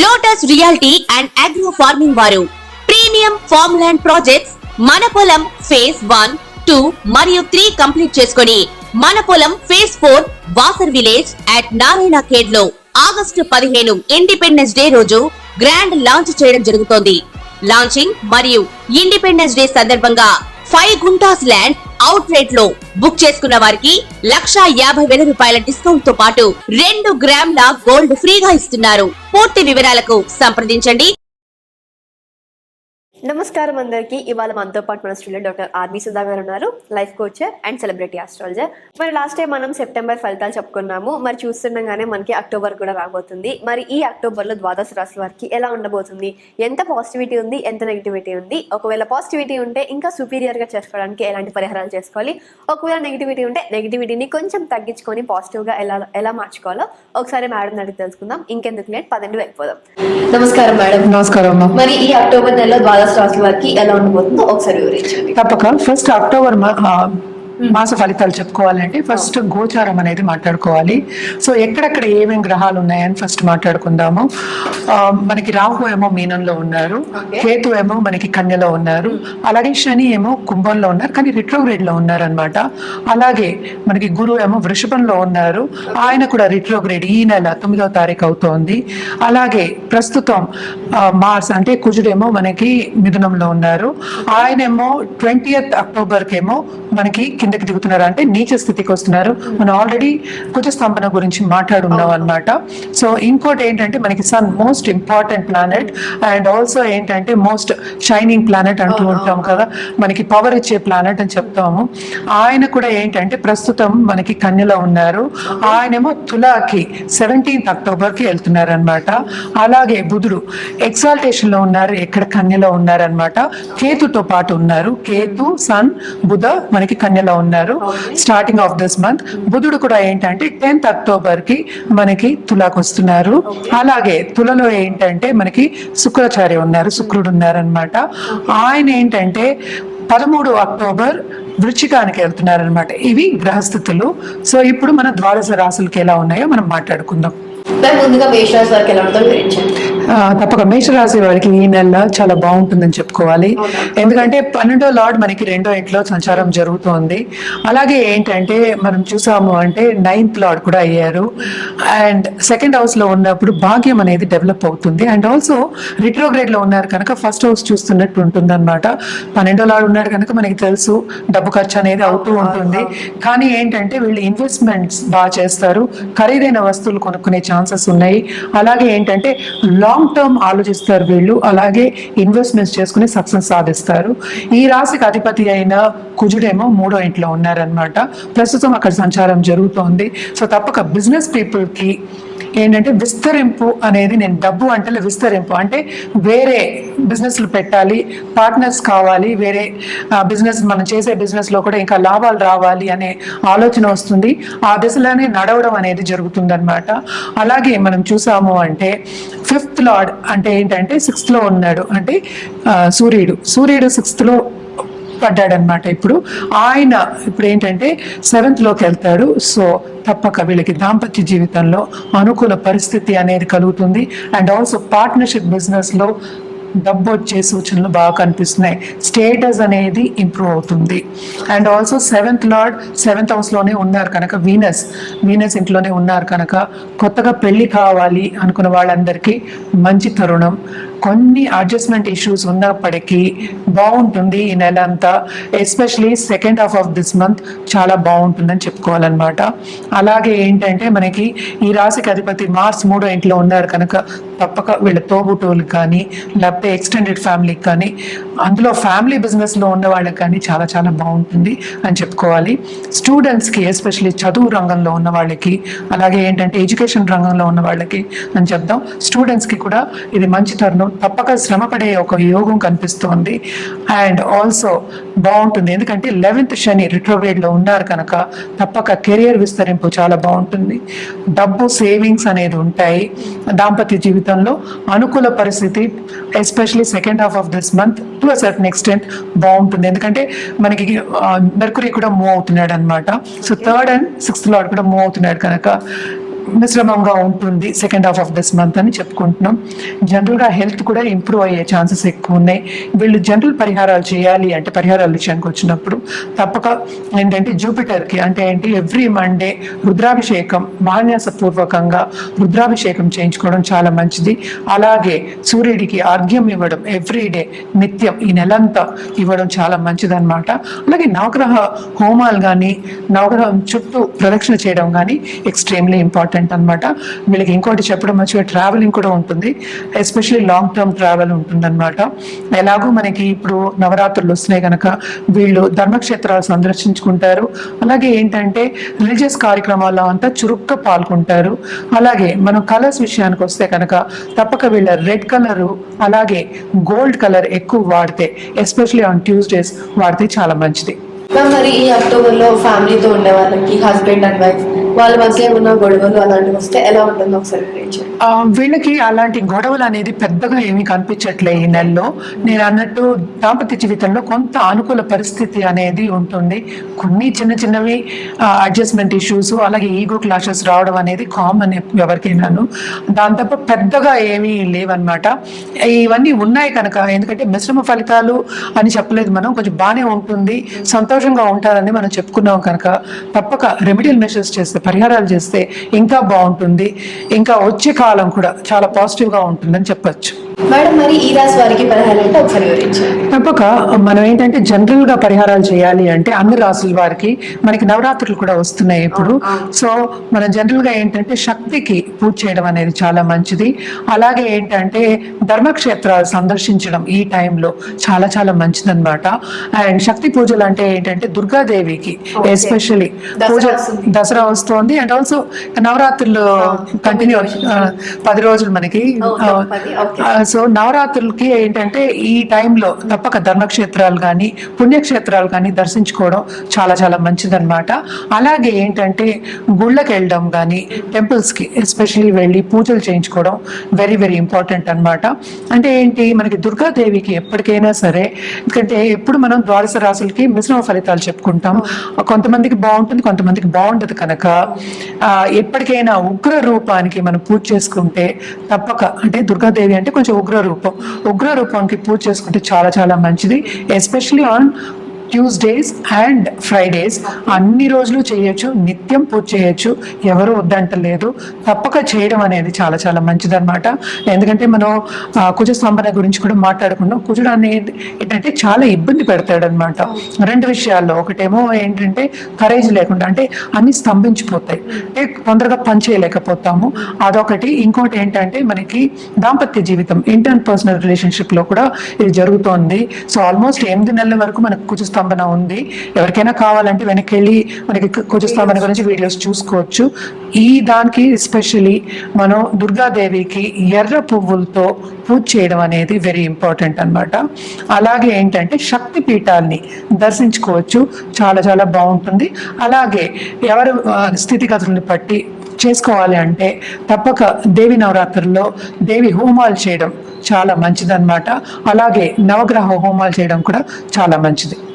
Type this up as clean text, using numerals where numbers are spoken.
Lotus reality and agro farming వారు premium farm land projects మన పొలం ఫేజ్ 1, 2 మరియు 3 కంప్లీట్ చేసుకొని మన పొలం phase 4 Wasar village at Narayana Khed లో ఆగస్టు 15 ఇండిపెండెన్స్ డే రోజు గ్రాండ్ లాంచ్ చేయడం జరుగుతోంది. లాంచింగ్ మరియు ఇండిపెండెన్స్ డే సందర్భంగా 5 గుంటాస్ ల్యాండ్ అవుట్ రేట్ లో బుక్ చేసుకున్న వారికి 1,50,000 రూపాయల డిస్కౌంట్ తో పాటు 2 గ్రాముల గోల్డ్ ఫ్రీగా ఇస్తున్నారు. పూర్తి వివరాలకు సంప్రదించండి. నమస్కారం అందరికీ. ఇవాళ మనతో పాటు మన స్టూడెంట్ డాక్టర్ ఆర్బీ సుధా గారు ఉన్నారు, life coacher and celebrity astrologer. మరి లాస్ట్ టైం మనం సెప్టెంబర్ ఫలితాలు చెప్పుకున్నాము. మరి చూస్తుండగానే మనకి అక్టోబర్ కూడా రాబోతుంది. మరి ఈ అక్టోబర్లో ద్వాదశ రాశి వారికి ఎలా ఉండబోతుంది, ఎంత పాజిటివిటీ ఉంది, ఎంత నెగిటివిటీ ఉంది, ఒకవేళ పాజిటివిటీ ఉంటే ఇంకా సుపీరియర్ గా చేసుకోవడానికి ఎలాంటి పరిహారాలు చేసుకోవాలి, ఒకవేళ నెగిటివిటీ ఉంటే నెగిటివిటీని కొంచెం తగ్గించుకొని పాజిటివ్ గా ఎలా మార్చుకోవాలో ఒకసారి మేడం అడిగి తెలుసుకుందాం. ఇంకెందుకు లేట్, పదండి వెళ్ళిపోదాం. నమస్కారం మేడం. నమస్కారం. మరి ఈ అక్టోబర్ నెలలో ద్వాదశ రాశి వారికి ఎలా ఉండబోతుందో ఒకసారి వివరించండి. తప్పక. ఫస్ట్ అక్టోబర్ మాస ఫలితాలు చెప్పుకోవాలంటే ఫస్ట్ గోచారం అనేది మాట్లాడుకోవాలి. సో ఎక్కడెక్కడ ఏమేమి గ్రహాలు ఉన్నాయని ఫస్ట్ మాట్లాడుకుందాము. మనకి రాహు ఏమో మీనంలో ఉన్నారు, కేతు ఏమో మనకి కన్యలో ఉన్నారు, అలాగే శని ఏమో కుంభంలో ఉన్నారు కానీ రిట్రోగ్రేడ్ లో ఉన్నారు అనమాట. అలాగే మనకి గురువు ఏమో వృషభంలో ఉన్నారు, ఆయన కూడా రిట్రోగ్రేడ్ ఈ నెల 9వ తారీఖు అవుతోంది. అలాగే ప్రస్తుతం మార్స్ అంటే కుజుడేమో మనకి మిథునంలో ఉన్నారు, ఆయనేమో 20th అక్టోబర్కి ఏమో మనకి కిందకి దిగుతున్నారు, అంటే నీచ స్థితికి వస్తున్నారు. మనం ఆల్రెడీ కుజ స్తంభన గురించి మాట్లాడున్నాం అనమాట. సో ఇంకోటి ఏంటంటే మనకి sun most important planet and also ఏంటంటే మోస్ట్ షైనింగ్ ప్లానెట్ అంటూ ఉంటాం కదా, మనకి పవర్ ఇచ్చే ప్లానెట్ అని చెప్తాము. ఆయన కూడా ఏంటంటే ప్రస్తుతం మనకి కన్యలో ఉన్నారు, ఆయనేమో తులాకి 17th అక్టోబర్కి వెళ్తున్నారు అనమాట. అలాగే బుధుడు ఎక్సాల్టేషన్ లో ఉన్నారు, ఎక్కడ కన్యలో ఉన్నారనమాట. కేతుతో పాటు ఉన్నారు, కేతు సన్ బుధ మనకి కన్యలో ఉన్నారు స్టార్టింగ్ ఆఫ్ దిస్ మంత్. బుధుడు కూడా ఏంటంటే 10th అక్టోబర్ కి మనకి తులాకు వస్తున్నారు. అలాగే తులలో ఏంటంటే మనకి శుక్రాచార్య ఉన్నారు, శుక్రుడు ఉన్నారనమాట. ఆయన ఏంటంటే 13 అక్టోబర్ వృశ్చికానికి వెళ్తున్నారు అనమాట. ఇవి గ్రహస్థితులు. సో ఇప్పుడు మన ద్వాదశ రాశులకి ఎలా ఉన్నాయో మనం మాట్లాడుకుందాం. ముందుగా మేషరాశి వారికి ఎలా ఉంటుందో వివరించండి. తప్పక మేషరాశి వారికి ఈ నెల చాలా బాగుంటుందని చెప్పుకోవాలి. ఎందుకంటే 12వ లార్డ్ మనకి 2వ ఇంట్లో సంచారం జరుగుతోంది. అలాగే ఏంటంటే మనం చూసాము అంటే 9th లార్డ్ కూడా అయ్యారు అండ్ 2nd హౌస్ లో ఉన్నప్పుడు భాగ్యం అనేది డెవలప్ అవుతుంది. అండ్ ఆల్సో రిట్రోగ్రేడ్ లో ఉన్నారు కనుక ఫస్ట్ హౌస్ చూస్తున్నట్టు ఉంటుంది అనమాట. 12వ లార్డ్ ఉన్నారు కనుక మనకి తెలుసు డబ్బు ఖర్చు అనేది అవుతూ ఉంటుంది. కానీ ఏంటంటే వీళ్ళు ఇన్వెస్ట్మెంట్స్ బాగా చేస్తారు, ఖరీదైన వస్తువులు కొనుక్కునే ఛాన్సెస్ ఉన్నాయి. అలాగే ఏంటంటే లాంగ్ టర్మ్ ఆలోచిస్తారు వీళ్ళు, అలాగే ఇన్వెస్ట్మెంట్స్ చేసుకుని సక్సెస్ సాధిస్తారు. ఈ రాశికి అధిపతి అయిన కుజుడేమో 3వ ఇంట్లో ఉన్నారనమాట. ప్రస్తుతం అక్కడ సంచారం జరుగుతోంది. సో తప్పక బిజినెస్ పీపుల్ కి ఏంటంటే విస్తరింపు అనేది, నేను డబ్బు అంటే విస్తరింపు అంటే వేరే బిజినెస్లు పెట్టాలి, పార్ట్నర్స్ కావాలి, వేరే బిజినెస్ మనం చేసే బిజినెస్ లో కూడా ఇంకా లాభాలు రావాలి అనే ఆలోచన వస్తుంది. ఆ దిశలోనే నడవడం అనేది జరుగుతుంది అనమాట. అలాగే మనం చూసాము అంటే 5th లార్డ్ అంటే ఏంటంటే 6th లో ఉన్నాడు, అంటే సూర్యుడు 6th లో పడ్డాడనమాట. ఇప్పుడు ఆయన ఇప్పుడు ఏంటంటే 7th లోకి వెళ్తాడు. సో తప్పక వీళ్ళకి దాంపత్య జీవితంలో అనుకూల పరిస్థితి అనేది కలుగుతుంది. అండ్ ఆల్సో పార్ట్నర్షిప్ బిజినెస్ లో డబ్బు వచ్చే సూచనలు బాగా కనిపిస్తున్నాయి, స్టేటస్ అనేది ఇంప్రూవ్ అవుతుంది. And also 7th lord 7th house లోనే ఉన్నారు కనుక వీనస్ ఇంట్లోనే ఉన్నారు కనుక కొత్తగా పెళ్లి కావాలి అనుకున్న వాళ్ళందరికీ మంచి తరుణం. కొన్ని అడ్జస్ట్మెంట్ ఇష్యూస్ ఉన్నప్పటికీ బాగుంటుంది ఈ నెల అంతా, especially 2nd half of this month చాలా బాగుంటుందని చెప్పుకోవాలన్నమాట. అలాగే ఏంటంటే మనకి ఈ రాశికి అధిపతి మార్స్ 3వ ఇంట్లో ఉన్నారు కనుక తప్పక వీళ్ళ తోబుటోళ్ళకి కానీ లేకపోతే ఎక్స్టెండెడ్ ఫ్యామిలీకి కానీ, అందులో ఫ్యామిలీ బిజినెస్ లో ఉన్న వాళ్ళకి కానీ చాలా చాలా బాగుంటుంది అని చెప్పుకోవాలి. స్టూడెంట్స్ కి ఎస్పెషలీ చదువు రంగంలో ఉన్న వాళ్ళకి, అలాగే ఏంటంటే ఎడ్యుకేషన్ రంగంలో ఉన్న వాళ్ళకి అని చెప్తాం. స్టూడెంట్స్ కి కూడా ఇది మంచి తరుణం, తప్పక శ్రమపడే ఒక యోగం కనిపిస్తోంది. అండ్ ఆల్సో బాగుంటుంది ఎందుకంటే 11th శని రిట్రోగ్రేడ్ లో ఉన్నారు కనుక తప్పక కెరియర్ విస్తరింపు చాలా బాగుంటుంది. డబ్బు సేవింగ్స్ అనేది ఉంటాయి. దాంపత్య జీవితంలో అనుకూల పరిస్థితి especially 2nd half of this month to a certain extent బాగుంటుంది. ఎందుకంటే మనకి మెర్కురీ కూడా మూవ్ అవుతున్నాడు అనమాట. So 3rd and 6th lord కూడా మూవ్ అవుతున్నాడు కనుక మిశ్రమంగా ఉంటుంది second half of this month అని చెప్పుకుంటున్నాం. జనరల్గా హెల్త్ కూడా ఇంప్రూవ్ అయ్యే ఛాన్సెస్ ఎక్కువ ఉన్నాయి. వీళ్ళు జనరల్ పరిహారాలు చేయాలి అంటే పరిహారాల విషయానికి వచ్చినప్పుడు తప్పక ఏంటంటే జూపిటర్కి అంటే ఏంటి ఎవ్రీ మండే రుద్రాభిషేకం మాన్యాసపూర్వకంగా రుద్రాభిషేకం చేయించుకోవడం చాలా మంచిది. అలాగే సూర్యుడికి అర్ఘ్యం ఇవ్వడం ఎవ్రీడే నిత్యం ఈ నెలంతా ఇవ్వడం చాలా మంచిదన్నమాట. అలాగే నవగ్రహ హోమాలు కానీ నవగ్రహం చుట్టూ ప్రదక్షిణ చేయడం కానీ ఎక్స్ట్రీమ్లీ ఇంపార్టెంట్ అన్నమాట. వీళ్ళకి ఇంకోటి చెప్పడం మంచిగా ట్రావెలింగ్ కూడా ఉంటుంది, ఎస్పెషల్లీ లాంగ్ టర్మ్ ట్రావెల్ ఉంటుందన్నమాట. ఎలాగో మనకి ఇప్పుడు నవరాత్రులు వస్తున్నాయి కనుక వీళ్ళు ధర్మక్షేత్రాలు సందర్శించుకుంటారు. అలాగే ఏంటంటే రిలీజియస్ కార్యక్రమాల్లో అంతా చురుగ్గా పాల్గొంటారు. అలాగే మనం కలర్స్ విషయానికి వస్తే కనుక తప్పక వీళ్ళ రెడ్ కలరు అలాగే గోల్డ్ కలర్ ఎక్కువ వాడితే ఎస్పెషల్లీ ఆన్ ట్యూస్డేస్ వాడితే చాలా మంచిది. మరి ఈ అక్టోబర్లో ఫ్యామిలీతో ఉండే వాళ్ళకి హస్బెండ్ అండ్ వైఫ్ వాళ్ళ మధ్య ఏమన్నా గొడవలు అలాంటివి వస్తే ఎలా ఉంటుందో ఒకసారి వివరించండి. వీళ్ళకి అలాంటి గొడవలు అనేది పెద్దగా ఏమీ కనిపించట్లే ఈ నెలలో. నేను అన్నట్టు దాంపత్య జీవితంలో కొంత అనుకూల పరిస్థితి అనేది ఉంటుంది. కొన్ని చిన్న చిన్నవి అడ్జస్ట్మెంట్ ఇష్యూస్ అలాగే ఈగో క్లాషెస్ రావడం అనేది కామన్ ఎవరికైనాను. దాని తప్ప పెద్దగా ఏమీ లేవన్నమాట. ఇవన్నీ ఉన్నాయి కనుక ఎందుకంటే మిశ్రమ ఫలితాలు అని చెప్పలేదు మనం, కొంచెం బాగానే ఉంటుంది, సంతోషంగా ఉంటారని మనం చెప్పుకున్నాం కనుక తప్పక రెమెడియల్ మెషర్స్ చేస్తే పరిహారాలు చేస్తే ఇంకా బాగుంటుంది. ఇంకా వచ్చే కాలం కూడా చాలా పాజిటివ్గా ఉంటుందని చెప్పచ్చు. మేడం మరి ఈ రాశి వారికి పరిహారం అంటే ఒకసారి వివరించండి. తప్పక మనం ఏంటంటే జనరల్ గా పరిహారాలు చేయాలి అంటే అన్ని రాసుల వారికి మనకి నవరాత్రులు కూడా వస్తున్నాయి ఇప్పుడు. సో మనం జనరల్ గా ఏంటంటే శక్తికి పూజ చేయడం అనేది చాలా మంచిది. అలాగే ఏంటంటే ధర్మక్షేత్రాలు సందర్శించడం ఈ టైంలో చాలా చాలా మంచిది అనమాట. అండ్ శక్తి పూజలు అంటే ఏంటంటే దుర్గాదేవికి ఎస్పెషల్లీ పూజ, దసరా వస్తుంది అండ్ ఆల్సో నవరాత్రులు కంటిన్యూ 10 రోజులు మనకి. సో నవరాత్రులకి ఏంటంటే ఈ టైంలో తప్పక ధర్మక్షేత్రాలు కానీ పుణ్యక్షేత్రాలు కానీ దర్శించుకోవడం చాలా చాలా మంచిదన్నమాట. అలాగే ఏంటంటే గుళ్ళకి వెళ్ళడం కానీ టెంపుల్స్కి ఎస్పెషల్లీ వెళ్ళి పూజలు చేయించుకోవడం వెరీ వెరీ ఇంపార్టెంట్ అనమాట. అంటే ఏంటి మనకి దుర్గాదేవికి ఎప్పటికైనా సరే, ఎందుకంటే ఎప్పుడు మనం ద్వాదశ రాశులకి మిశ్రమ ఫలితాలు చెప్పుకుంటాం, కొంతమందికి బాగుంటుంది కొంతమందికి బాగుండదు కనుక ఎప్పటికైనా ఉగ్ర రూపానికి మనం పూజ చేసుకుంటే తప్పక, అంటే దుర్గాదేవి అంటే కొంచెం ఉగ్ర రూపానికి పూజ చేసుకుంటే చాలా చాలా మంచిది. Especially on Tuesdays and Fridays అన్ని రోజులు చేయొచ్చు, నిత్యం పూజ చేయొచ్చు, ఎవరు వద్దంటలేదు. తప్పక చేయడం అనేది చాలా చాలా మంచిదన్నమాట. ఎందుకంటే మనం కుజస్తంభన గురించి కూడా మాట్లాడుకున్నాం. కుజుడు అనేది ఏంటంటే చాలా ఇబ్బంది పెడతాడనమాట 2 విషయాల్లో. ఒకటేమో ఏంటంటే కరేజ్ లేకుండా, అంటే అన్ని స్తంభించిపోతాయి, అంటే తొందరగా పని చేయలేకపోతాము, అదొకటి. ఇంకోటి ఏంటంటే మనకి దాంపత్య జీవితం ఇంటర్ పర్సనల్ రిలేషన్షిప్ లో కూడా ఇది జరుగుతోంది. సో ఆల్మోస్ట్ 8 నెలల వరకు మనకు కుజస్తంభన ఉంది. ఎవరికైనా కావాలంటే వెనక్కి వెళ్ళి మనకి కుజస్తంభన గురించి వీడియోస్ చూసుకోవచ్చు. ఈ దానికి ఎస్పెషలీ మనం దుర్గాదేవికి ఎర్ర పువ్వులతో పూజ చేయడం అనేది వెరీ ఇంపార్టెంట్ అన్నమాట. అలాగే ఏంటంటే శక్తి పీఠాన్ని దర్శించుకోవచ్చు, చాలా చాలా బాగుంటుంది. అలాగే ఎవరు స్థితిగతుల్ని బట్టి చేసుకోవాలి అంటే తప్పక దేవి నవరాత్రుల్లో దేవి హోమాలు చేయడం చాలా మంచిదన్నమాట. అలాగే నవగ్రహ హోమాలు చేయడం కూడా చాలా మంచిది.